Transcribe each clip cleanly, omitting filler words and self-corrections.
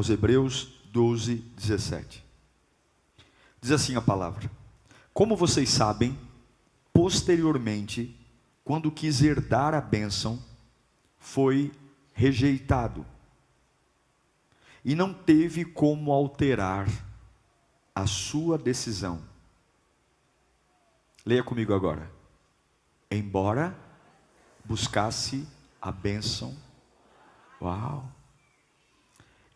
aos Hebreus 12, 17. Diz assim a palavra: como vocês sabem, posteriormente, quando quis herdar a bênção, foi rejeitado, e não teve como alterar a sua decisão. Leia comigo agora. Embora buscasse a bênção, uau,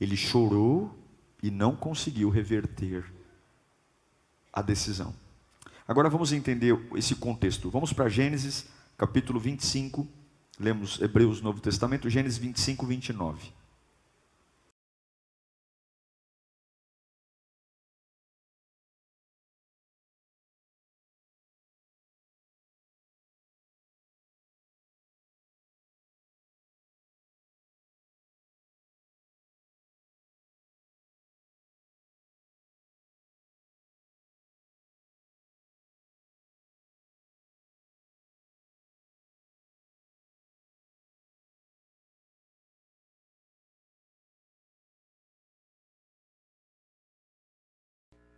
ele chorou e não conseguiu reverter a decisão. Agora vamos entender esse contexto. Vamos para Gênesis, capítulo 25. Lemos Hebreus, Novo Testamento, Gênesis 25, 29.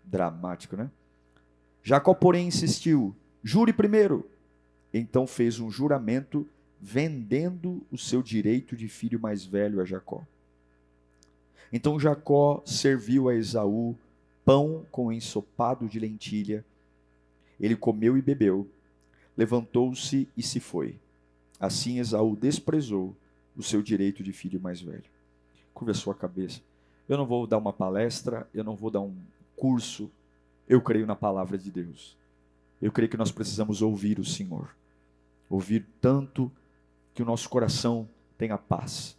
Dramático, né? Jacó, porém, insistiu: jure primeiro. Então fez um juramento, vendendo o seu direito de filho mais velho a Jacó. Então Jacó serviu a Esaú pão com ensopado de lentilha. Ele comeu e bebeu, levantou-se e se foi. Assim Esaú desprezou o seu direito de filho mais velho. Curva a sua cabeça. Eu não vou dar uma palestra, eu não vou dar um curso. Eu creio na palavra de Deus. Eu creio que nós precisamos ouvir o Senhor. Ouvir tanto que o nosso coração tenha paz.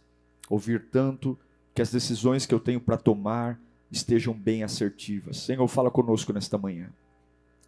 Ouvir tanto que as decisões que eu tenho para tomar estejam bem assertivas. Senhor, fala conosco nesta manhã.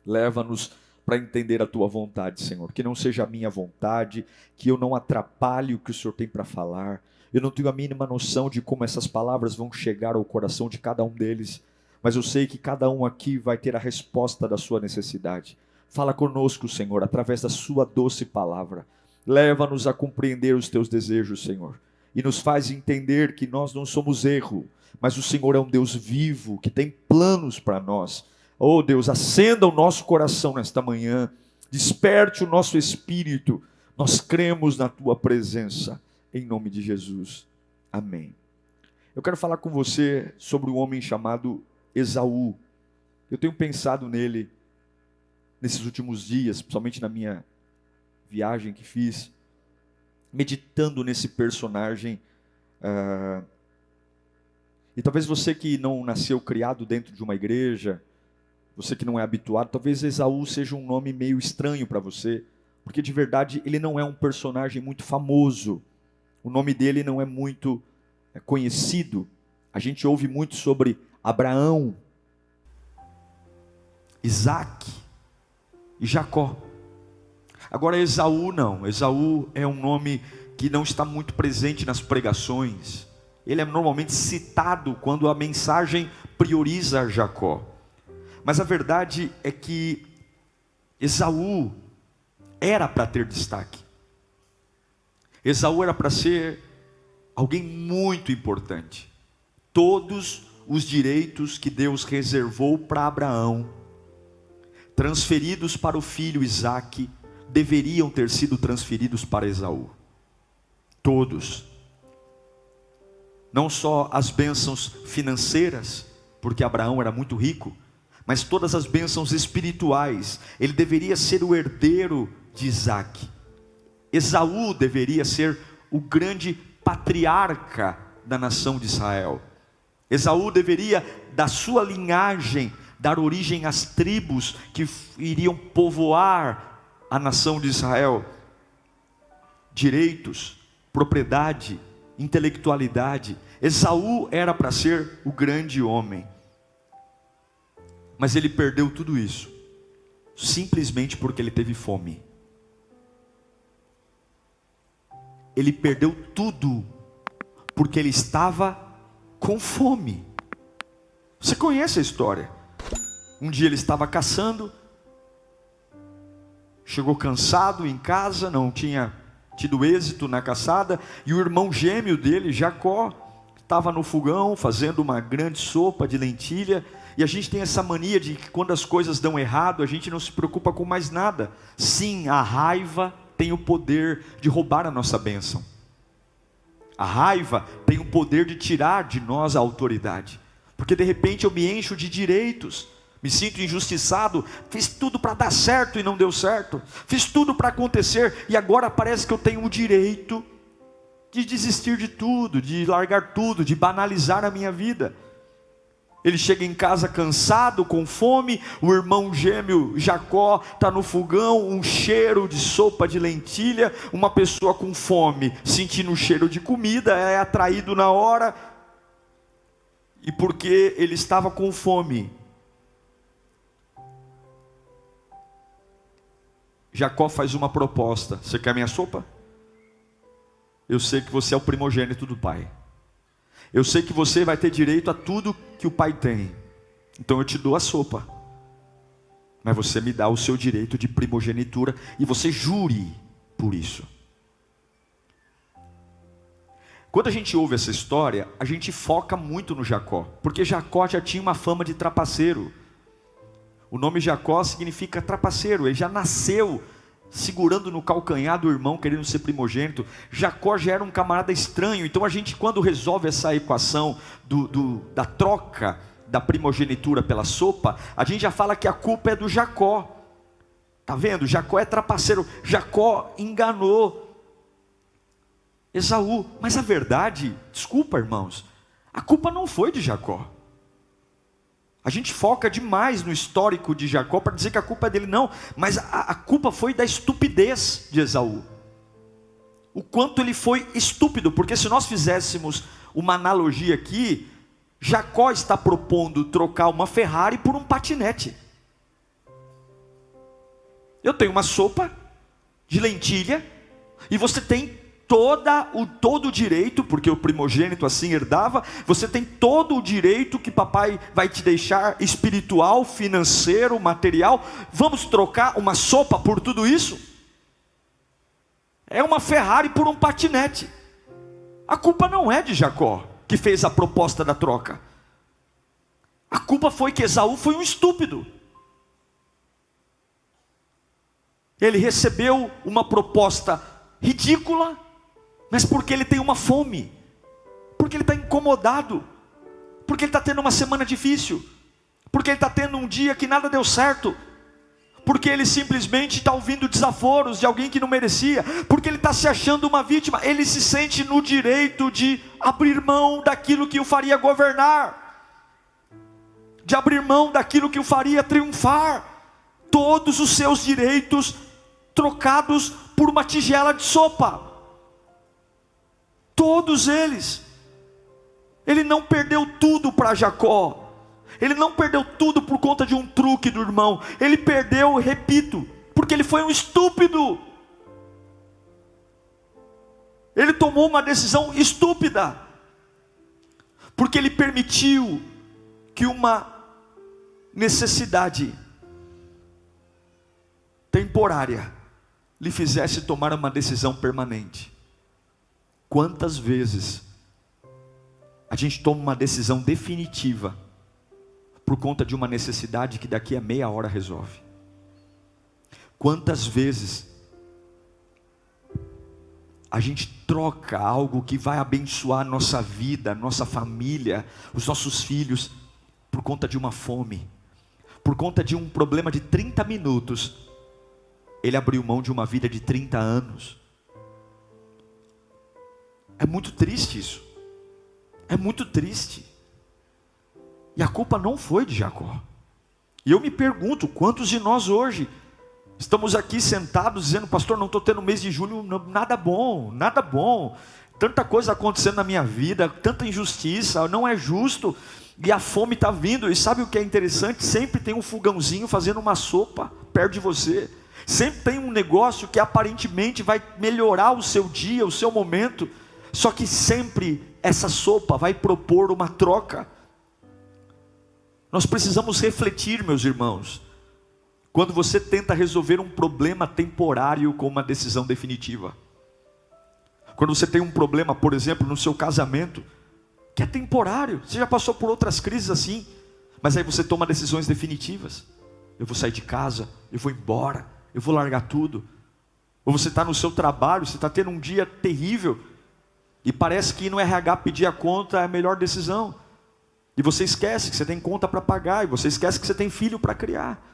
Leva-nos para entender a tua vontade, Senhor. Que não seja a minha vontade, que eu não atrapalhe o que o Senhor tem para falar. Eu não tenho a mínima noção de como essas palavras vão chegar ao coração de cada um deles, mas eu sei que cada um aqui vai ter a resposta da sua necessidade. Fala conosco, Senhor, através da sua doce palavra. Leva-nos a compreender os teus desejos, Senhor, e nos faz entender que nós não somos erro, mas o Senhor é um Deus vivo, que tem planos para nós. Oh Deus, acenda o nosso coração nesta manhã, desperte o nosso espírito, nós cremos na tua presença, em nome de Jesus, amém. Eu quero falar com você sobre um homem chamado Esaú. Eu tenho pensado nele nesses últimos dias, principalmente na minha viagem que fiz, meditando nesse personagem. E talvez você que não nasceu criado dentro de uma igreja, você que não é habituado, talvez Esaú seja um nome meio estranho para você, porque de verdade ele não é um personagem muito famoso. O nome dele não é muito conhecido. A gente ouve muito sobre Abraão, Isaac e Jacó. Agora Esaú não. Esaú é um nome que não está muito presente nas pregações. Ele é normalmente citado quando a mensagem prioriza Jacó. Mas a verdade é que Esaú era para ter destaque. Esaú era para ser alguém muito importante. Todos os direitos que Deus reservou para Abraão, transferidos para o filho Isaque, deveriam ter sido transferidos para Esaú. Todos. Não só as bênçãos financeiras, porque Abraão era muito rico, mas todas as bênçãos espirituais. Ele deveria ser o herdeiro de Isaque. Esaú deveria ser o grande patriarca da nação de Israel. Esaú deveria, da sua linhagem, dar origem às tribos que iriam povoar a nação de Israel. Direitos, propriedade, intelectualidade. Esaú era para ser o grande homem. Mas ele perdeu tudo isso, simplesmente porque ele teve fome. Ele perdeu tudo, porque ele estava com fome. Você conhece a história? Um dia ele estava caçando, chegou cansado em casa, não tinha tido êxito na caçada, e o irmão gêmeo dele, Jacó, estava no fogão fazendo uma grande sopa de lentilha. E a gente tem essa mania de que quando as coisas dão errado, a gente não se preocupa com mais nada. Sim, a raiva tem o poder de roubar a nossa bênção. A raiva tem o poder de tirar de nós a autoridade. Porque de repente eu me encho de direitos, me sinto injustiçado, fiz tudo para dar certo e não deu certo, fiz tudo para acontecer e agora parece que eu tenho o direito de desistir de tudo, de largar tudo, de banalizar a minha vida. Ele chega em casa cansado, com fome, o irmão gêmeo Jacó está no fogão, um cheiro de sopa de lentilha, uma pessoa com fome, sentindo o cheiro de comida, é atraído na hora, e porque ele estava com fome, Jacó faz uma proposta: você quer minha sopa? Eu sei que você é o primogênito do pai. Eu sei que você vai ter direito a tudo que o pai tem. Então eu te dou a sopa. Mas você me dá o seu direito de primogenitura e você jure por isso. Quando a gente ouve essa história, a gente foca muito no Jacó, porque Jacó já tinha uma fama de trapaceiro. O nome Jacó significa trapaceiro, ele já nasceu segurando no calcanhar do irmão, querendo ser primogênito. Jacó já era um camarada estranho. Então a gente, quando resolve essa equação da troca da primogenitura pela sopa, a gente já fala que a culpa é do Jacó. Está vendo? Jacó é trapaceiro, Jacó enganou Esaú. Mas a verdade, desculpa irmãos, a culpa não foi de Jacó. A gente foca demais no histórico de Jacó para dizer que a culpa é dele, não. Mas a culpa foi da estupidez de Esaú. O quanto ele foi estúpido, porque se nós fizéssemos uma analogia aqui, Jacó está propondo trocar uma Ferrari por um patinete. Eu tenho uma sopa de lentilha, e você tem todo o direito, porque o primogênito assim herdava, você tem todo o direito que papai vai te deixar, espiritual, financeiro, material. Vamos trocar uma sopa por tudo isso? É uma Ferrari por um patinete. A culpa não é de Jacó, que fez a proposta da troca. A culpa foi que Esaú foi um estúpido. Ele recebeu uma proposta ridícula, mas porque ele tem uma fome, porque ele está incomodado, porque ele está tendo uma semana difícil, porque ele está tendo um dia que nada deu certo, porque ele simplesmente está ouvindo desaforos de alguém que não merecia, porque ele está se achando uma vítima, ele se sente no direito de abrir mão daquilo que o faria governar, de abrir mão daquilo que o faria triunfar, todos os seus direitos trocados por uma tigela de sopa. Todos eles. Ele não perdeu tudo para Jacó. Ele não perdeu tudo por conta de um truque do irmão. Ele perdeu, repito, porque ele foi um estúpido. Ele tomou uma decisão estúpida, porque ele permitiu que uma necessidade temporária lhe fizesse tomar uma decisão permanente. Quantas vezes a gente toma uma decisão definitiva por conta de uma necessidade que daqui a meia hora resolve? Quantas vezes a gente troca algo que vai abençoar a nossa vida, a nossa família, os nossos filhos, por conta de uma fome, por conta de um problema de 30 minutos, ele abriu mão de uma vida de 30 anos. É muito triste isso. É muito triste. E a culpa não foi de Jacó. E eu me pergunto, quantos de nós hoje estamos aqui sentados dizendo: pastor, não estou tendo mês de julho, nada bom, nada bom. Tanta coisa acontecendo na minha vida, tanta injustiça, não é justo. E a fome está vindo. E sabe o que é interessante? Sempre tem um fogãozinho fazendo uma sopa perto de você. Sempre tem um negócio que aparentemente vai melhorar o seu dia, o seu momento. Só que sempre essa sopa vai propor uma troca. Nós precisamos refletir, meus irmãos, quando você tenta resolver um problema temporário com uma decisão definitiva. Quando você tem um problema, por exemplo, no seu casamento, que é temporário. Você já passou por outras crises assim, mas aí você toma decisões definitivas. Eu vou sair de casa, eu vou embora, eu vou largar tudo. Ou você está no seu trabalho, você está tendo um dia terrível, e parece que ir no RH pedir a conta é a melhor decisão. E você esquece que você tem conta para pagar, e você esquece que você tem filho para criar.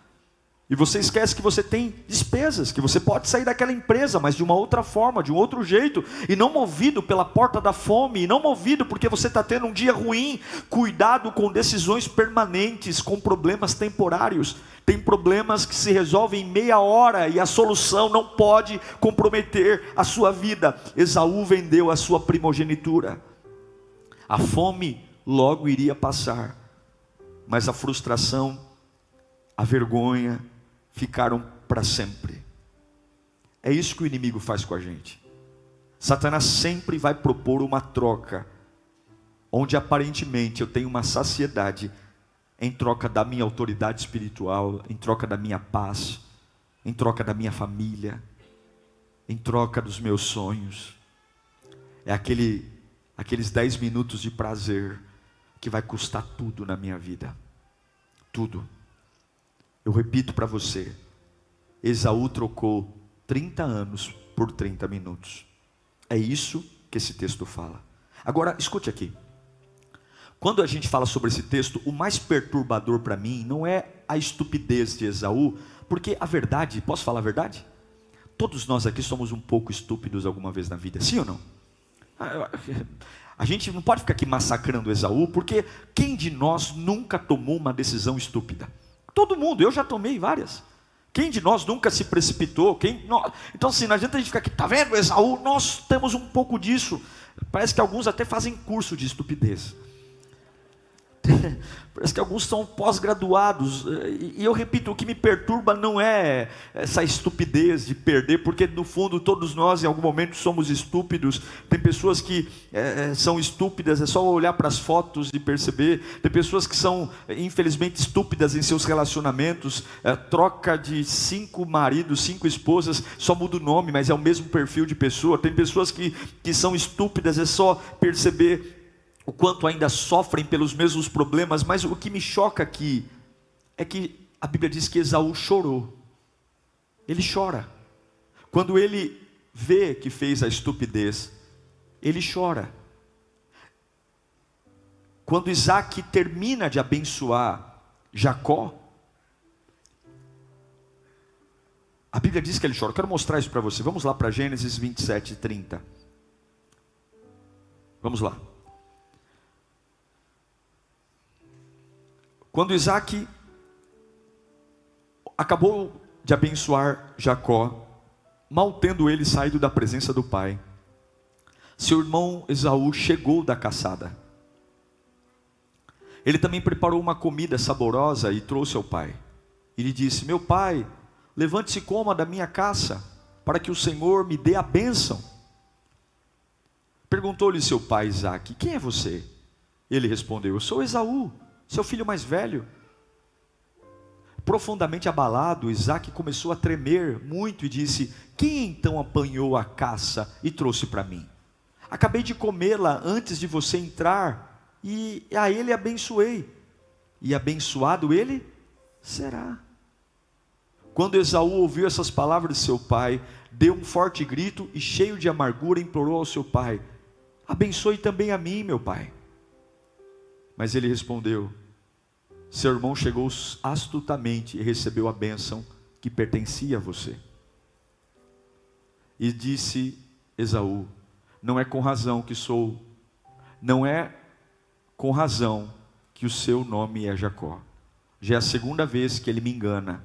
E você esquece que você tem despesas, que você pode sair daquela empresa, mas de uma outra forma, de um outro jeito, e não movido pela porta da fome, e não movido porque você está tendo um dia ruim. Cuidado com decisões permanentes, com problemas temporários. Tem problemas que se resolvem em meia hora, e a solução não pode comprometer a sua vida. Esaú vendeu a sua primogenitura. A fome logo iria passar, mas a frustração, a vergonha, ficaram para sempre. É isso que o inimigo faz com a gente. Satanás sempre vai propor uma troca, onde aparentemente eu tenho uma saciedade, em troca da minha autoridade espiritual, em troca da minha paz, em troca da minha família, em troca dos meus sonhos. É aqueles 10 minutos de prazer, que vai custar tudo na minha vida. Tudo. Eu repito para você, Esaú trocou 30 anos por 30 minutos. É isso que esse texto fala. Agora, escute aqui. Quando a gente fala sobre esse texto, o mais perturbador para mim não é a estupidez de Esaú, porque a verdade, posso falar a verdade? Todos nós aqui somos um pouco estúpidos alguma vez na vida, sim ou não? A gente não pode ficar aqui massacrando Esaú, porque quem de nós nunca tomou uma decisão estúpida? Todo mundo, eu já tomei várias. Quem de nós nunca se precipitou? Então assim, não adianta a gente ficar aqui, tá vendo Esaú? Nós temos um pouco disso. Parece que alguns até fazem curso de estupidez. Parece que alguns são pós-graduados. E eu repito, o que me perturba não é essa estupidez de perder, porque no fundo todos nós em algum momento somos estúpidos. Tem pessoas que são estúpidas, é só olhar para as fotos e perceber. Tem pessoas que são infelizmente estúpidas em seus relacionamentos, troca de 5 maridos, 5 esposas, só muda o nome, mas é o mesmo perfil de pessoa. Tem pessoas que são estúpidas, é só perceber o quanto ainda sofrem pelos mesmos problemas. Mas o que me choca aqui é que a Bíblia diz que Esaú chorou. Ele chora. Quando ele vê que fez a estupidez, ele chora. Quando Isaac termina de abençoar Jacó, a Bíblia diz que ele chora. Eu quero mostrar isso para você. Vamos lá para Gênesis 27, 30. Vamos lá. Quando Isaac acabou de abençoar Jacó, mal tendo ele saído da presença do pai, seu irmão Esaú chegou da caçada. Ele também preparou uma comida saborosa e trouxe ao pai. E lhe disse: meu pai, levante-se e coma da minha caça, para que o Senhor me dê a bênção. Perguntou-lhe seu pai Isaac: quem é você? Ele respondeu: eu sou Esaú, seu filho mais velho. Profundamente abalado, Isaac começou a tremer muito e disse: quem então apanhou a caça e trouxe para mim? Acabei de comê-la antes de você entrar, e a ele abençoei, e abençoado ele será. Quando Esaú ouviu essas palavras de seu pai, deu um forte grito e, cheio de amargura, implorou ao seu pai: abençoe também a mim, meu pai. Mas ele respondeu: seu irmão chegou astutamente e recebeu a bênção que pertencia a você. E disse Esaú: não é com razão que o seu nome é Jacó. Já é a segunda vez que ele me engana.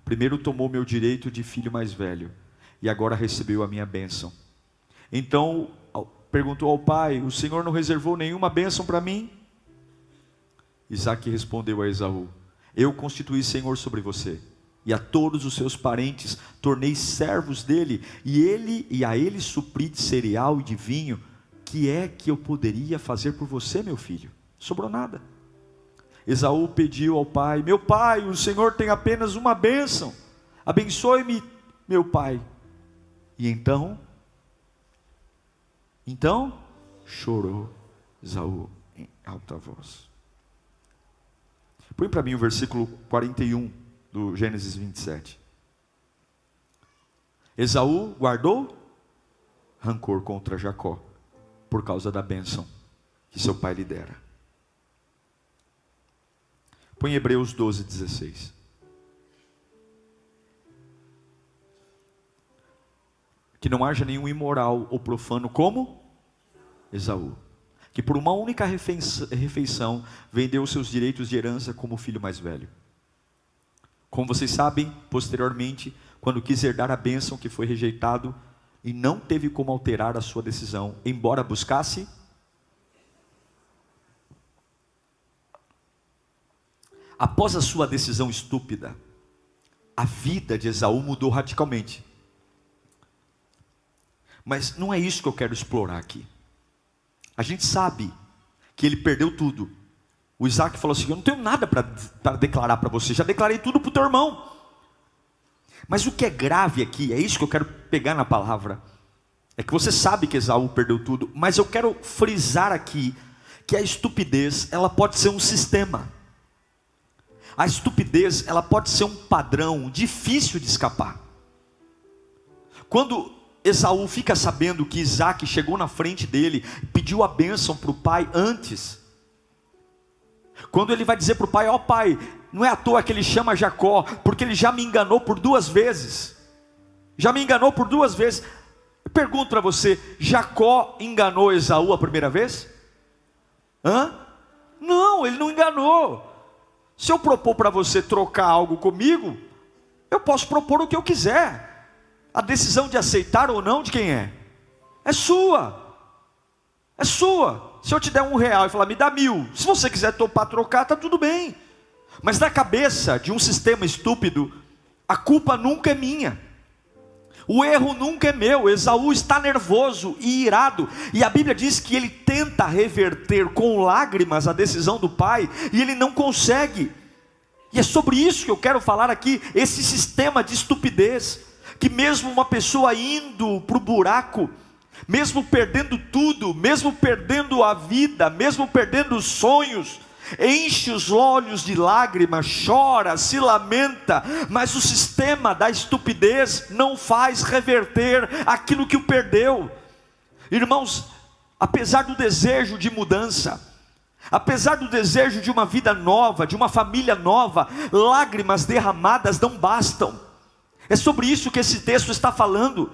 Primeiro tomou meu direito de filho mais velho, e agora recebeu a minha bênção. Então perguntou ao pai: o Senhor não reservou nenhuma bênção para mim? Isaac respondeu a Esaú: eu constituí Senhor sobre você, e a todos os seus parentes tornei servos dele, e a ele supri de cereal e de vinho. Que é que eu poderia fazer por você, meu filho? Sobrou nada. Esaú pediu ao pai: meu pai, o Senhor tem apenas uma bênção, abençoe-me, meu pai. E então chorou. Esaú em alta voz. Põe para mim o versículo 41 do Gênesis 27. Esaú guardou rancor contra Jacó, por causa da bênção que seu pai lhe dera. Põe Hebreus 12, 16. Que não haja nenhum imoral ou profano como Esaú, que por uma única refeição vendeu os seus direitos de herança como filho mais velho. Como vocês sabem, posteriormente, quando quis herdar a bênção que foi rejeitado, e não teve como alterar a sua decisão, embora buscasse. Após a sua decisão estúpida, a vida de Esaú mudou radicalmente. Mas não é isso que eu quero explorar aqui. A gente sabe que ele perdeu tudo. O Isaac falou assim: eu não tenho nada para declarar para você, já declarei tudo para o teu irmão. Mas o que é grave aqui, é isso que eu quero pegar na palavra, é que você sabe que Esaú perdeu tudo, mas eu quero frisar aqui, que a estupidez, ela pode ser um sistema. A estupidez, ela pode ser um padrão difícil de escapar. Quando Esaú fica sabendo que Isaac chegou na frente dele, pediu a bênção para o pai antes, quando ele vai dizer para o pai: ó pai, não é à toa que ele chama Jacó, porque ele já me enganou por 2 vezes, já me enganou por 2 vezes. Eu pergunto para você, Jacó enganou Esaú a primeira vez? Não, ele não enganou. Se eu propor para você trocar algo comigo, eu posso propor o que eu quiser. A decisão de aceitar ou não, de quem é? É sua. É sua. Se eu te der R$1 e falar, me dá 1.000, se você quiser topar trocar, está tudo bem. Mas na cabeça de um sistema estúpido, a culpa nunca é minha. O erro nunca é meu. Esaú está nervoso e irado, e a Bíblia diz que ele tenta reverter com lágrimas a decisão do pai, e ele não consegue. E é sobre isso que eu quero falar aqui, esse sistema de estupidez, que mesmo uma pessoa indo para o buraco, mesmo perdendo tudo, mesmo perdendo a vida, mesmo perdendo os sonhos, enche os olhos de lágrimas, chora, se lamenta, mas o sistema da estupidez não faz reverter aquilo que o perdeu. Irmãos, apesar do desejo de mudança, apesar do desejo de uma vida nova, de uma família nova, lágrimas derramadas não bastam. É sobre isso que esse texto está falando.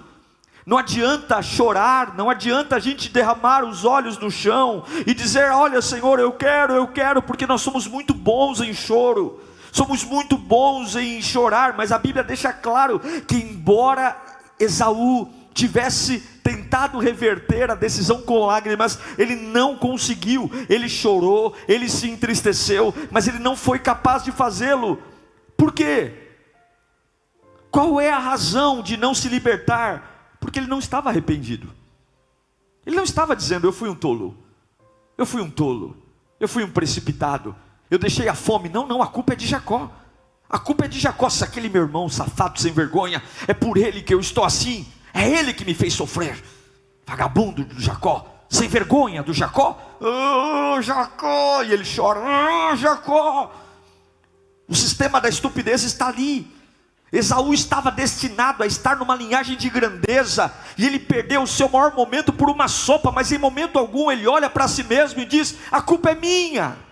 Não adianta chorar, não adianta a gente derramar os olhos no chão e dizer, olha Senhor, eu quero, porque nós somos muito bons em choro, somos muito bons em chorar, mas a Bíblia deixa claro que embora Esaú tivesse tentado reverter a decisão com lágrimas, ele não conseguiu. Ele chorou, ele se entristeceu, mas ele não foi capaz de fazê-lo. Por quê? Qual é a razão de não se libertar? Porque ele não estava arrependido. Ele não estava dizendo, eu fui um tolo, eu fui um precipitado, eu deixei a fome. Não, a culpa é de Jacó. A culpa é de Jacó. Se aquele meu irmão safado sem vergonha, é por ele que eu estou assim, é ele que me fez sofrer. Vagabundo do Jacó, sem vergonha do Jacó. Oh, Jacó, e ele chora, oh, Jacó. O sistema da estupidez está ali. Esaú estava destinado a estar numa linhagem de grandeza, e ele perdeu o seu maior momento por uma sopa, mas em momento algum ele olha para si mesmo e diz, a culpa é minha.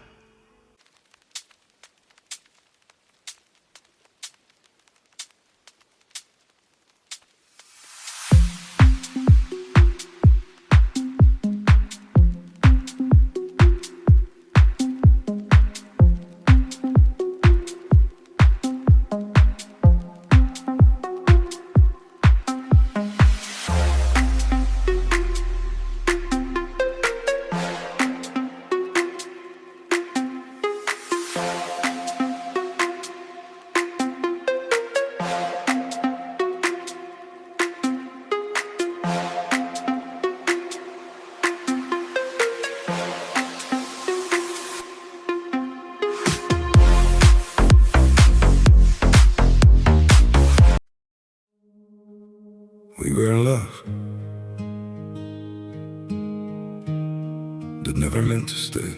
that never meant to stay.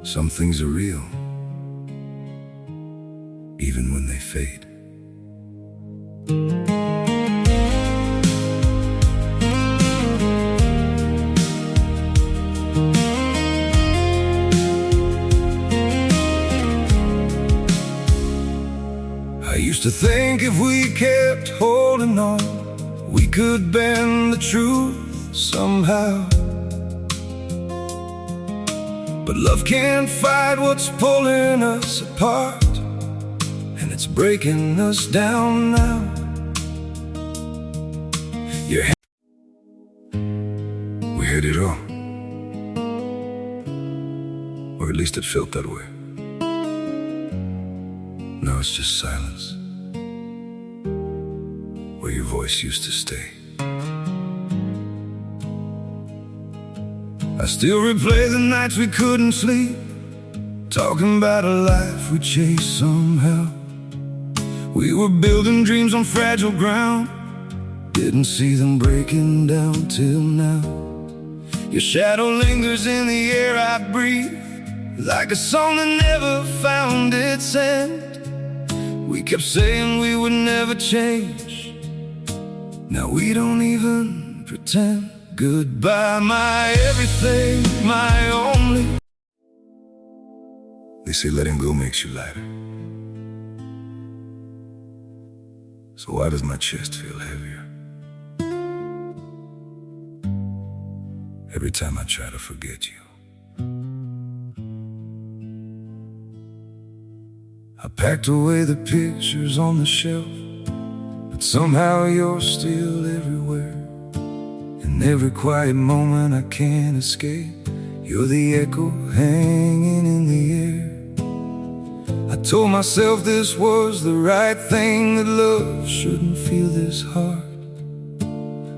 Some things are real, even when they fade. I used to think if we kept holding on, we could bend the truth somehow. But love can't fight what's pulling us apart, and it's breaking us down now. We had it all, or at least it felt that way. Now it's just silence, where your voice used to stay. I still replay the nights we couldn't sleep, talking about a life we chased somehow. We were building dreams on fragile ground, didn't see them breaking down till now. Your shadow lingers in the air I breathe, like a song that never found its end. We kept saying we would never change, now we don't even pretend. Goodbye, my everything, my only. They say letting go makes you lighter. So why does my chest feel heavier every time I try to forget you? I packed away the pictures on the shelf, but somehow you're still everywhere. In every quiet moment I can't escape, you're the echo hanging in the air. I told myself this was the right thing, that love shouldn't feel this hard.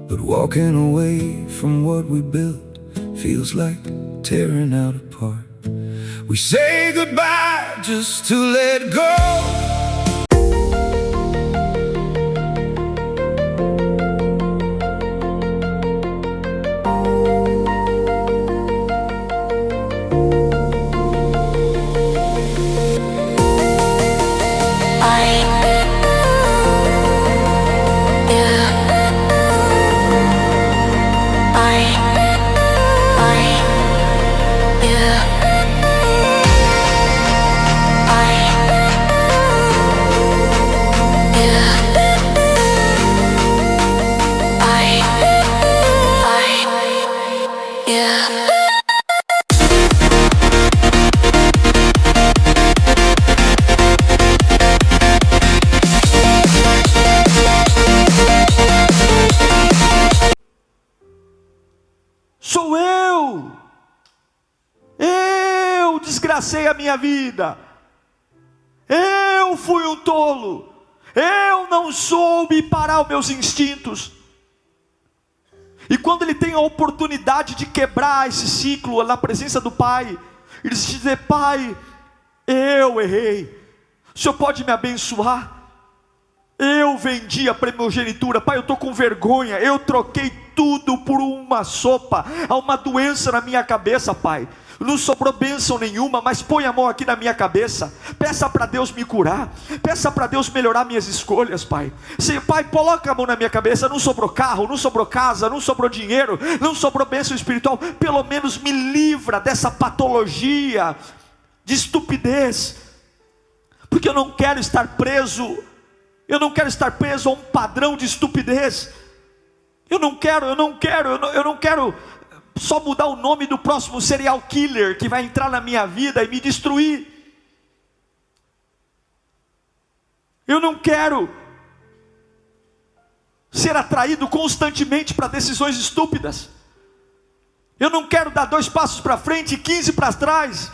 But walking away from what we built feels like tearing out apart. We say goodbye just to let go. Sou eu desgracei a minha vida, eu fui um tolo, eu não soube parar os meus instintos. E quando ele tem a oportunidade de quebrar esse ciclo na presença do Pai, ele diz: Pai, eu errei, o Senhor pode me abençoar? Eu vendi a primogenitura, Pai, eu estou com vergonha, eu troquei tudo por uma sopa, há uma doença na minha cabeça, Pai, não sobrou bênção nenhuma, mas põe a mão aqui na minha cabeça, peça para Deus me curar, peça para Deus melhorar minhas escolhas, Pai. Sim, Pai, coloca a mão na minha cabeça, não sobrou carro, não sobrou casa, não sobrou dinheiro, não sobrou bênção espiritual, pelo menos me livra dessa patologia de estupidez, porque eu não quero estar preso a um padrão de estupidez. Eu não quero só mudar o nome do próximo serial killer que vai entrar na minha vida e me destruir. Eu não quero ser atraído constantemente para decisões estúpidas. Eu não quero dar 2 passos para frente e 15 para trás.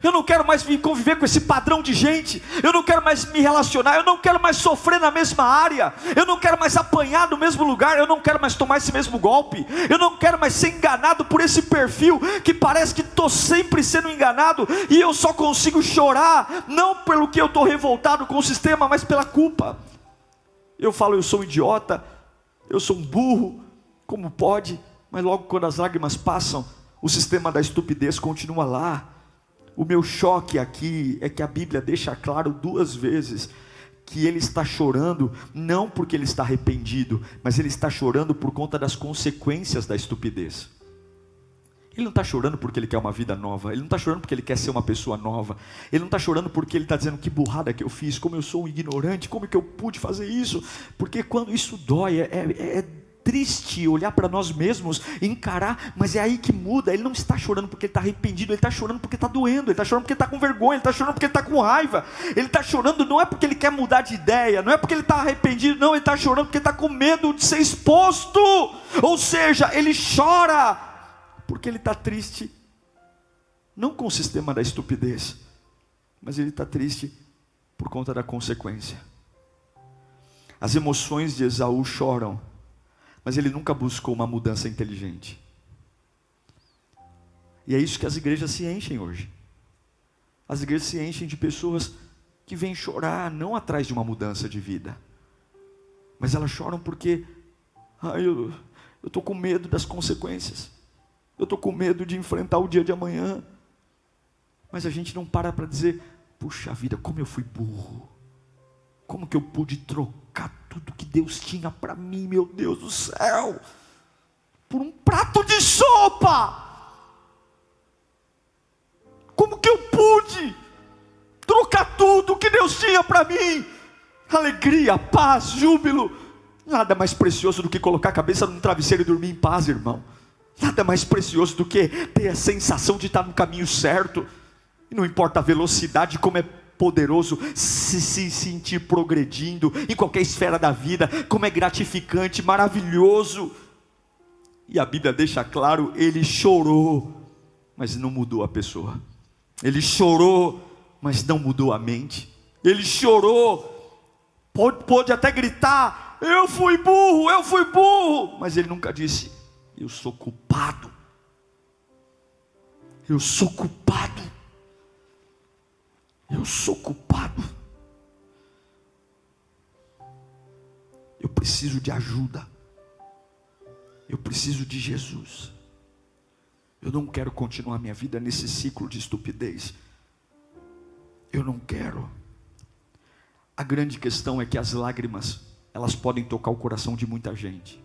Eu não quero mais conviver com esse padrão de gente. Eu não quero mais me relacionar. Eu não quero mais sofrer na mesma área. Eu não quero mais apanhar no mesmo lugar. Eu não quero mais tomar esse mesmo golpe. Eu não quero mais ser enganado por esse perfil que parece que estou sempre sendo enganado. E eu só consigo chorar, não pelo que eu estou revoltado com o sistema, mas pela culpa. Eu falo, eu sou um idiota, eu sou um burro. Como pode? Mas logo quando as lágrimas passam, o sistema da estupidez continua lá. O meu choque aqui é que a Bíblia deixa claro 2 vezes que ele está chorando não porque ele está arrependido, mas ele está chorando por conta das consequências da estupidez. Ele não está chorando porque ele quer uma vida nova, ele não está chorando porque ele quer ser uma pessoa nova, ele não está chorando porque ele está dizendo que burrada que eu fiz, como eu sou um ignorante, como que eu pude fazer isso, porque quando isso dói, é triste olhar para nós mesmos, encarar, mas é aí que muda. Ele não está chorando porque ele está arrependido, ele está chorando porque está doendo, ele está chorando porque está com vergonha, ele está chorando porque ele está com raiva, ele está chorando não é porque ele quer mudar de ideia, não é porque ele está arrependido, não, ele está chorando porque está com medo de ser exposto, ou seja, ele chora porque ele está triste, não com o sistema da estupidez, mas ele está triste por conta da consequência. As emoções de Esaú choram, mas ele nunca buscou uma mudança inteligente. E é isso que as igrejas se enchem hoje. As igrejas se enchem de pessoas que vêm chorar, não atrás de uma mudança de vida, mas elas choram porque eu estou com medo das consequências, eu estou com medo de enfrentar o dia de amanhã. Mas a gente não para dizer, puxa vida, como eu fui burro, como que eu pude trocar tudo que Deus tinha para mim, meu Deus do céu, por um prato de sopa. Como que eu pude trocar tudo que Deus tinha para mim? Alegria, paz, júbilo. Nada mais precioso do que colocar a cabeça num travesseiro e dormir em paz, irmão. Nada mais precioso do que ter a sensação de estar no caminho certo. E não importa a velocidade, como é poderoso se sentir progredindo em qualquer esfera da vida, como é gratificante, maravilhoso. E a Bíblia deixa claro, ele chorou, mas não mudou a pessoa. Ele chorou, mas não mudou a mente. Ele chorou, pôde até gritar, eu fui burro, mas ele nunca disse, eu sou culpado, eu sou culpado, eu sou culpado, eu preciso de ajuda, eu preciso de Jesus, eu não quero continuar minha vida nesse ciclo de estupidez, eu não quero. A grande questão é que as lágrimas, elas podem tocar o coração de muita gente.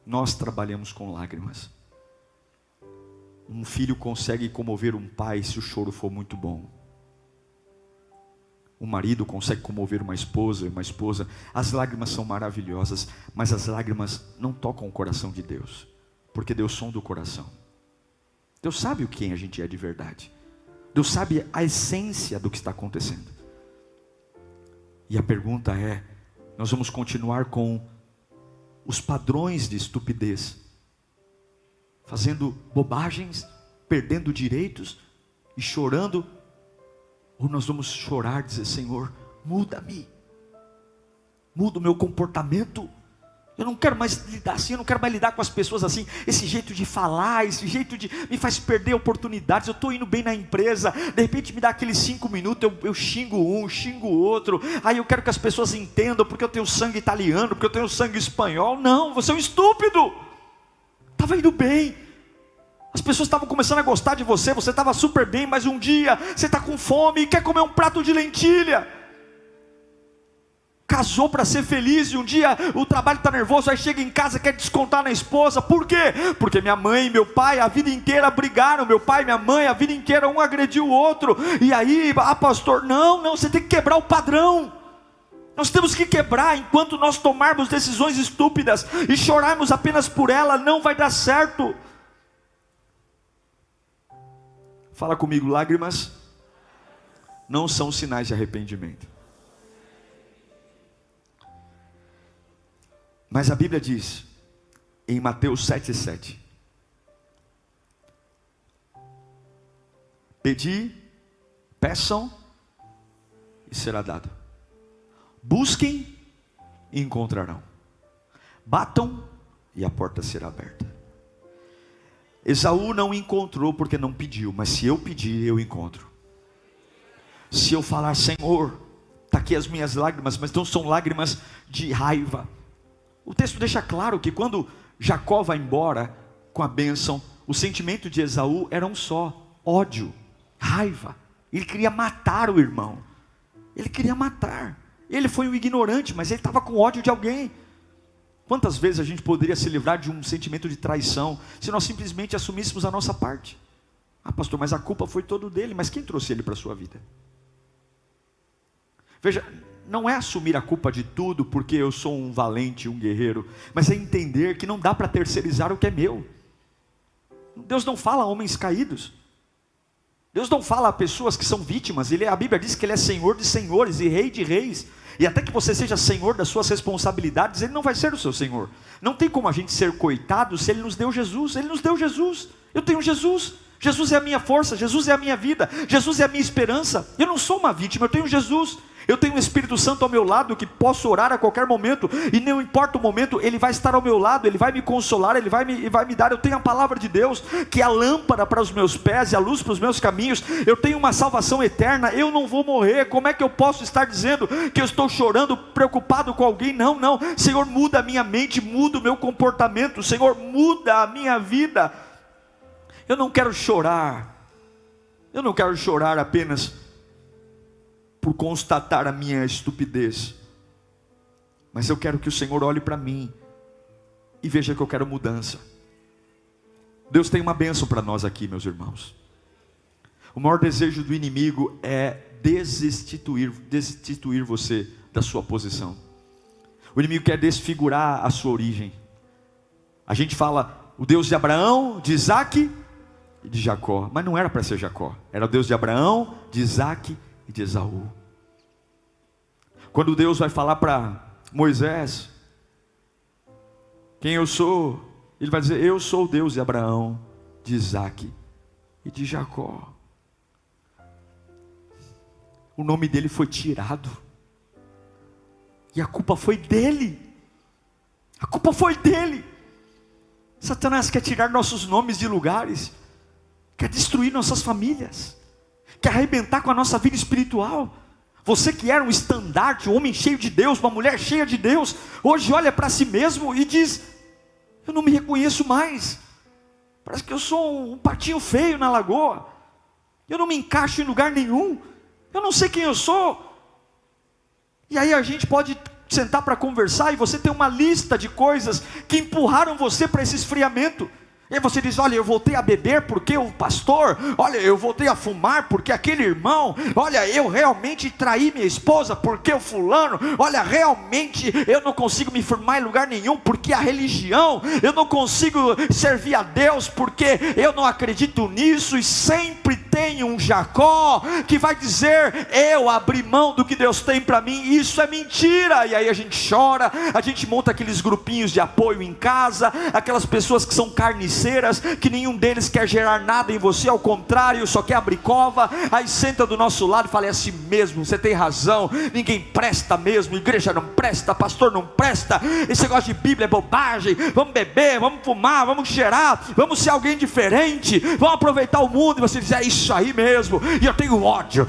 Nós trabalhamos com lágrimas. Um filho consegue comover um pai se o choro for muito bom. Um marido consegue comover uma esposa. As lágrimas são maravilhosas, mas as lágrimas não tocam o coração de Deus, porque Deus sonda o coração. Deus sabe quem a gente é de verdade. Deus sabe a essência do que está acontecendo. E a pergunta é, nós vamos continuar com os padrões de estupidez, fazendo bobagens, perdendo direitos e chorando, ou nós vamos chorar, dizer, Senhor, muda-me, muda o meu comportamento, eu não quero mais lidar assim, eu não quero mais lidar com as pessoas assim, esse jeito de falar, esse jeito de me faz perder oportunidades, eu estou indo bem na empresa, de repente me dá aqueles 5 minutos, eu xingo um, xingo o outro, aí eu quero que as pessoas entendam, porque eu tenho sangue italiano, porque eu tenho sangue espanhol. Não, você é um estúpido, estava indo bem, as pessoas estavam começando a gostar de você, você estava super bem, mas um dia você está com fome e quer comer um prato de lentilha. Casou para ser feliz e um dia o trabalho está nervoso, aí chega em casa e quer descontar na esposa. Por quê? Porque minha mãe e meu pai a vida inteira brigaram, meu pai e minha mãe a vida inteira um agrediu o outro, e aí, pastor, não, você tem que quebrar o padrão. Nós temos que quebrar. Enquanto nós tomarmos decisões estúpidas e chorarmos apenas por ela, não vai dar certo. Fala comigo, lágrimas não são sinais de arrependimento. Mas a Bíblia diz, em Mateus 7,7, pedi, peçam e será dado. Busquem e encontrarão. Batam e a porta será aberta. Esaú não encontrou porque não pediu, mas se eu pedir, eu encontro. Se eu falar, Senhor, está aqui as minhas lágrimas, mas não são lágrimas de raiva. O texto deixa claro que quando Jacó vai embora, com a bênção. O sentimento de Esaú era um só: ódio, raiva. Ele queria matar o irmão. Ele queria matar. Ele foi um ignorante, mas ele estava com ódio de alguém. Quantas vezes a gente poderia se livrar de um sentimento de traição se nós simplesmente assumíssemos a nossa parte? Ah, pastor, mas a culpa foi toda dele. Mas quem trouxe ele para a sua vida? Veja, não é assumir a culpa de tudo porque eu sou um valente, um guerreiro, mas é entender que não dá para terceirizar o que é meu. Deus não fala a homens caídos. Deus não fala a pessoas que são vítimas. A Bíblia diz que Ele é Senhor de senhores e Rei de reis. E até que você seja Senhor das suas responsabilidades, Ele não vai ser o seu Senhor. Não tem como a gente ser coitado se Ele nos deu Jesus. Ele nos deu Jesus. Eu tenho Jesus. Jesus é a minha força, Jesus é a minha vida, Jesus é a minha esperança. Eu não sou uma vítima, eu tenho Jesus. Eu tenho o Espírito Santo ao meu lado, que posso orar a qualquer momento, e não importa o momento, Ele vai estar ao meu lado, Ele vai me consolar, Ele vai me dar. Eu tenho a palavra de Deus, que é a lâmpada para os meus pés e a luz para os meus caminhos. Eu tenho uma salvação eterna, eu não vou morrer. Como é que eu posso estar dizendo que eu estou chorando, preocupado com alguém? Não, não. Senhor, muda a minha mente, muda o meu comportamento. Senhor, muda a minha vida. Eu não quero chorar. Eu não quero chorar apenas por constatar a minha estupidez, mas eu quero que o Senhor olhe para mim e veja que eu quero mudança. Deus tem uma bênção para nós aqui, meus irmãos. O maior desejo do inimigo é destituir você da sua posição. O inimigo quer desfigurar a sua origem. A gente fala o Deus de Abraão, de Isaac e de Jacó, mas não era para ser Jacó. Era o Deus de Abraão, de Isaac e de Esaú. Quando Deus vai falar para Moisés quem eu sou, Ele vai dizer: eu sou o Deus de Abraão, de Isaac e de Jacó. O nome dele foi tirado, e a culpa foi dele. A culpa foi dele. Satanás quer tirar nossos nomes de lugares, quer destruir nossas famílias, quer arrebentar com a nossa vida espiritual. Você que era um estandarte, um homem cheio de Deus, uma mulher cheia de Deus, hoje olha para si mesmo e diz: eu não me reconheço mais. Parece que eu sou um patinho feio na lagoa. Eu não me encaixo em lugar nenhum. Eu não sei quem eu sou. E aí a gente pode sentar para conversar e você tem uma lista de coisas que empurraram você para esse esfriamento. E aí você diz: olha, eu voltei a beber porque o pastor, olha, eu voltei a fumar porque aquele irmão, olha, eu realmente traí minha esposa porque o fulano, olha, realmente eu não consigo me firmar em lugar nenhum porque a religião, eu não consigo servir a Deus porque eu não acredito nisso. E sempre tem um Jacó que vai dizer: eu abri mão do que Deus tem para mim. Isso é mentira. E aí a gente chora, a gente monta aqueles grupinhos de apoio em casa, aquelas pessoas que são carniceiras, que nenhum deles quer gerar nada em você, ao contrário, só quer abrir cova. Aí senta do nosso lado e fala: é assim mesmo, você tem razão, ninguém presta mesmo, igreja não presta, pastor não presta, esse negócio de Bíblia é bobagem, vamos beber, vamos fumar, vamos cheirar, vamos ser alguém diferente, vamos aproveitar o mundo. E você diz: é isso aí mesmo. E eu tenho ódio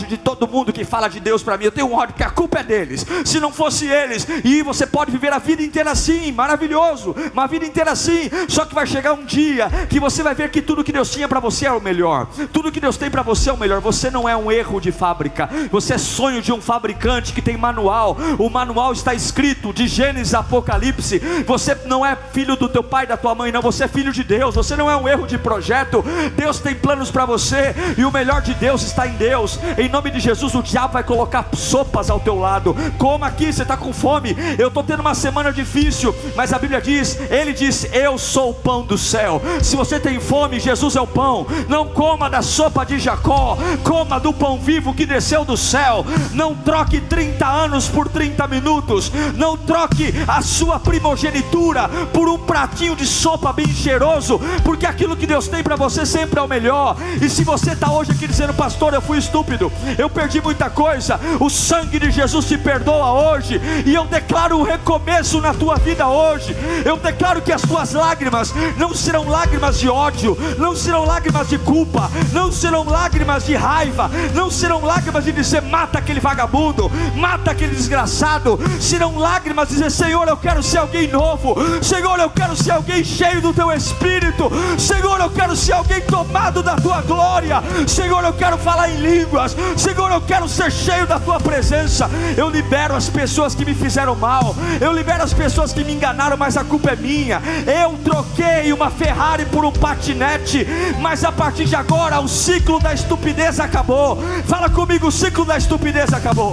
de todo mundo que fala de Deus para mim. Eu tenho ódio porque a culpa é deles, se não fosse eles. E você pode viver a vida inteira assim, maravilhoso, uma vida inteira assim. Só que vai chegar um dia que você vai ver que tudo que Deus tinha para você é o melhor. Tudo que Deus tem para você é o melhor. Você não é um erro de fábrica, você é sonho de um fabricante que tem manual. O manual está escrito de Gênesis a Apocalipse. Você não é filho do teu pai e da tua mãe, não. Você é filho de Deus. Você não é um erro de projeto. Deus tem planos para você, e o melhor de Deus está em Deus. Em nome de Jesus, o diabo vai colocar sopas ao teu lado. Coma aqui, você está com fome. Eu estou tendo uma semana difícil, mas a Bíblia diz, Ele diz: eu sou o pão do céu. Se você tem fome, Jesus é o pão. Não coma da sopa de Jacó, coma do pão vivo que desceu do céu. Não troque 30 anos por 30 minutos. Não troque a sua primogenitura por um pratinho de sopa bem cheiroso, porque aquilo que Deus tem para você sempre é o melhor. E se você está hoje aqui dizendo: pastor, eu fui estúpido, eu perdi muita coisa, o sangue de Jesus te perdoa hoje, e eu declaro um recomeço na tua vida hoje. Eu declaro que as tuas lágrimas não serão lágrimas de ódio, não serão lágrimas de culpa, não serão lágrimas de raiva, não serão lágrimas de dizer: mata aquele vagabundo, mata aquele desgraçado. Serão lágrimas de dizer: Senhor, eu quero ser alguém novo, Senhor, eu quero ser alguém cheio do teu Espírito, Senhor, eu quero ser alguém tomado da tua glória, Senhor, eu quero falar em línguas, Senhor, eu quero ser cheio da tua presença. Eu libero as pessoas que me fizeram mal, eu libero as pessoas que me enganaram, mas a culpa é minha. Eu troquei uma Ferrari por um patinete, mas a partir de agora o ciclo da estupidez acabou. Fala comigo: o ciclo da estupidez acabou.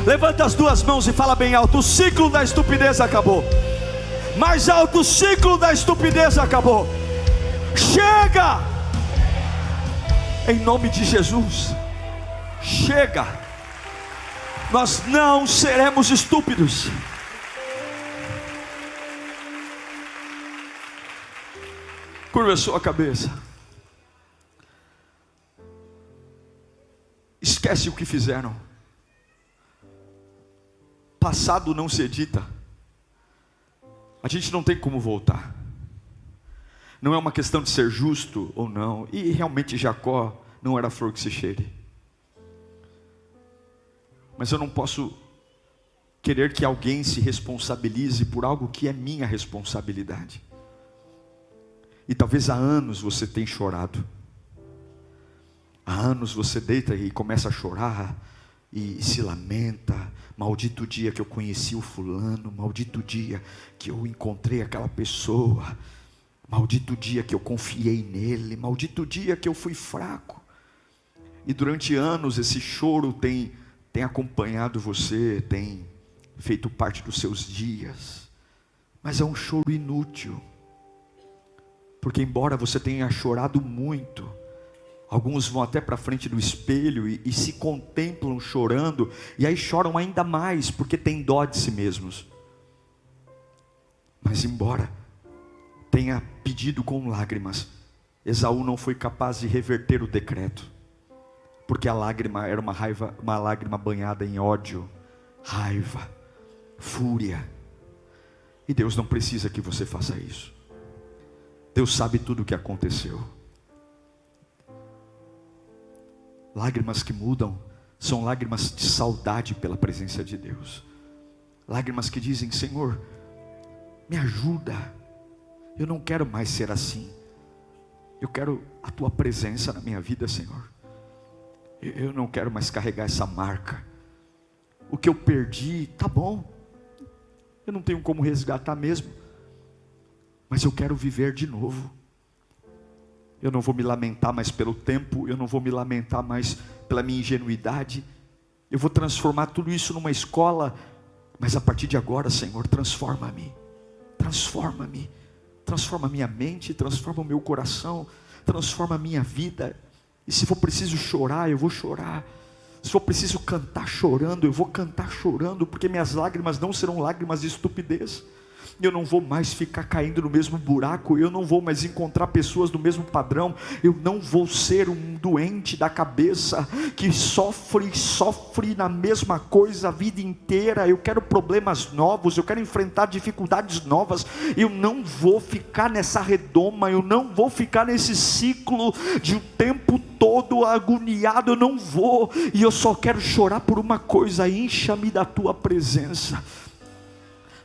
Levanta as duas mãos e fala bem alto: o ciclo da estupidez acabou. Mais alto: o ciclo da estupidez acabou. Chega! Em nome de Jesus, chega! Nós não seremos estúpidos. Curva a sua cabeça. Esquece o que fizeram. Passado não se edita. A gente não tem como voltar. Não é uma questão de ser justo ou não. E realmente Jacó não era flor que se cheire. Mas eu não posso querer que alguém se responsabilize por algo que é minha responsabilidade. E talvez há anos você tenha chorado. Há anos você deita e começa a chorar e se lamenta: maldito dia que eu conheci o fulano, maldito dia que eu encontrei aquela pessoa, maldito dia que eu confiei nele, maldito dia que eu fui fraco. E durante anos esse choro tem acompanhado você, tem feito parte dos seus dias. Mas é um choro inútil, porque embora você tenha chorado muito, alguns vão até para frente do espelho e se contemplam chorando, e aí choram ainda mais, porque tem dó de si mesmos. Mas embora tenha pedido com lágrimas, Esaú não foi capaz de reverter o decreto, porque a lágrima era uma lágrima banhada em ódio, raiva, fúria. E Deus não precisa que você faça isso. Deus sabe tudo o que aconteceu. Lágrimas que mudam são lágrimas de saudade pela presença de Deus. Lágrimas que dizem: Senhor, me ajuda. Eu não quero mais ser assim. Eu quero a tua presença na minha vida, Senhor. Eu não quero mais carregar essa marca. O que eu perdi, tá bom. Eu não tenho como resgatar mesmo. Mas eu quero viver de novo. Eu não vou me lamentar mais pelo tempo, eu não vou me lamentar mais pela minha ingenuidade. Eu vou transformar tudo isso numa escola. Mas a partir de agora, Senhor, transforma-me. Transforma-me. Transforma a minha mente, transforma o meu coração, transforma a minha vida. E se for preciso chorar, eu vou chorar. Se for preciso cantar chorando, eu vou cantar chorando, porque minhas lágrimas não serão lágrimas de estupidez. Eu não vou mais ficar caindo no mesmo buraco, eu não vou mais encontrar pessoas do mesmo padrão, eu não vou ser um doente da cabeça, que sofre na mesma coisa a vida inteira. Eu quero problemas novos, eu quero enfrentar dificuldades novas, eu não vou ficar nessa redoma, eu não vou ficar nesse ciclo de o tempo todo agoniado, eu não vou, e eu só quero chorar por uma coisa: encha-me da tua presença.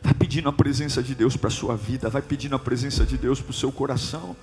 Vai pedindo a presença de Deus para a sua vida, vai pedindo a presença de Deus para o seu coração.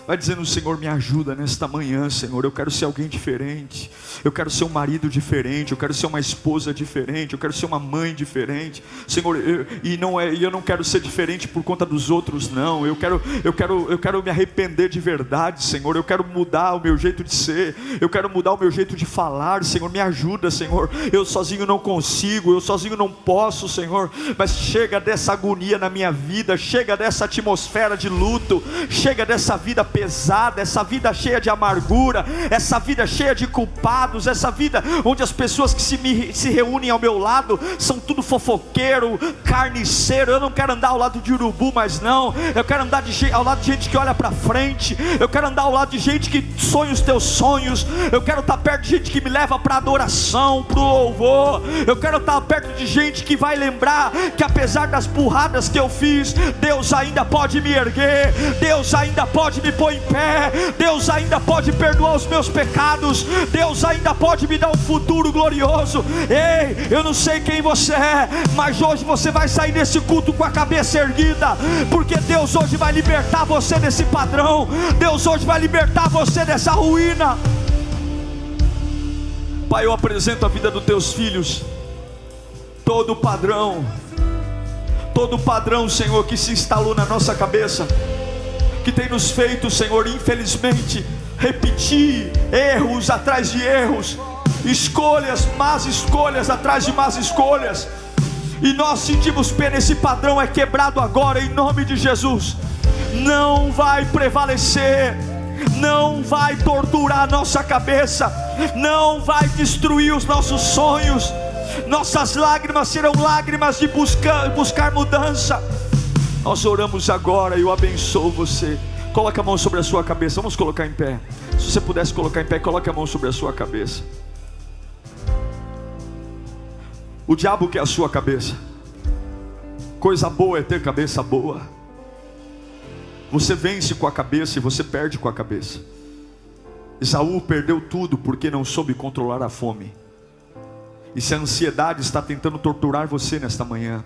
Vai dizendo: Senhor, me ajuda nesta manhã, Senhor. Eu quero ser alguém diferente. Eu quero ser um marido diferente. Eu quero ser uma esposa diferente. Eu quero ser uma mãe diferente, Senhor. Eu não quero ser diferente por conta dos outros, não. Eu quero me arrepender de verdade, Senhor. Eu quero mudar o meu jeito de ser. Eu quero mudar o meu jeito de falar, Senhor. Me ajuda, Senhor. Eu sozinho não consigo. Eu sozinho não posso, Senhor. Mas chega dessa agonia na minha vida. Chega dessa atmosfera de luto. Chega dessa vida pesada, essa vida cheia de amargura, essa vida cheia de culpados, essa vida onde as pessoas que se reúnem ao meu lado são tudo fofoqueiro, carniceiro. Eu não quero andar ao lado de urubu, mas não, eu quero andar ao lado de gente que olha para frente, eu quero andar ao lado de gente que sonha os teus sonhos, eu quero estar perto de gente que me leva para adoração, para o louvor, eu quero estar perto de gente que vai lembrar que apesar das burradas que eu fiz, Deus ainda pode me erguer, Deus ainda pode me pôr em pé, Deus ainda pode perdoar os meus pecados, Deus ainda pode me dar um futuro glorioso. Ei, eu não sei quem você é, mas hoje você vai sair desse culto com a cabeça erguida, porque Deus hoje vai libertar você desse padrão, Deus hoje vai libertar você dessa ruína. Pai, eu apresento a vida dos teus filhos, todo padrão, Senhor, que se instalou na nossa cabeça, que tem nos feito, Senhor, infelizmente, repetir erros atrás de erros, más escolhas atrás de más escolhas, e nós sentimos pena. Esse padrão é quebrado agora, em nome de Jesus. Não vai prevalecer, não vai torturar a nossa cabeça, não vai destruir os nossos sonhos. Nossas lágrimas serão lágrimas de buscar mudança. Nós oramos agora e eu abençoo você. Coloque a mão sobre a sua cabeça. Vamos colocar em pé. Se você pudesse colocar em pé, coloque a mão sobre a sua cabeça. O diabo quer a sua cabeça. Coisa boa é ter cabeça boa. Você vence com a cabeça e você perde com a cabeça. Esaú perdeu tudo porque não soube controlar a fome. E se a ansiedade está tentando torturar você nesta manhã,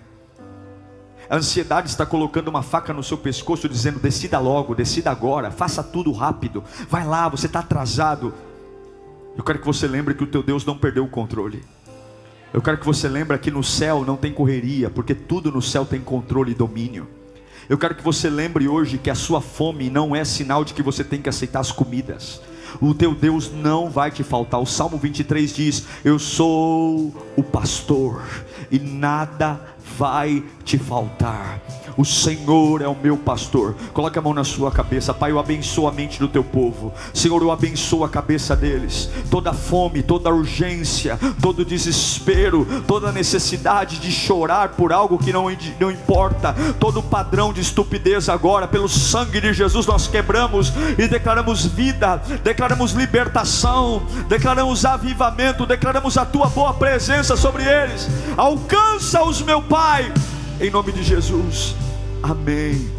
a ansiedade está colocando uma faca no seu pescoço, dizendo: decida logo, decida agora, faça tudo rápido, vai lá, você está atrasado. Eu quero que você lembre que o teu Deus não perdeu o controle. Eu quero que você lembre que no céu não tem correria, porque tudo no céu tem controle e domínio. Eu quero que você lembre hoje que a sua fome não é sinal de que você tem que aceitar as comidas. O teu Deus não vai te faltar. O Salmo 23 diz: eu sou o pastor e nada vai te faltar. O Senhor é o meu pastor. Coloque a mão na sua cabeça. Pai, eu abençoo a mente do teu povo. Senhor, eu abençoo a cabeça deles. Toda fome, toda urgência, todo desespero, toda necessidade de chorar por algo que não importa, todo padrão de estupidez agora, pelo sangue de Jesus nós quebramos e declaramos vida, declaramos libertação, declaramos avivamento, declaramos a tua boa presença sobre eles. Alcança-os, meu Pai, em nome de Jesus. Amém.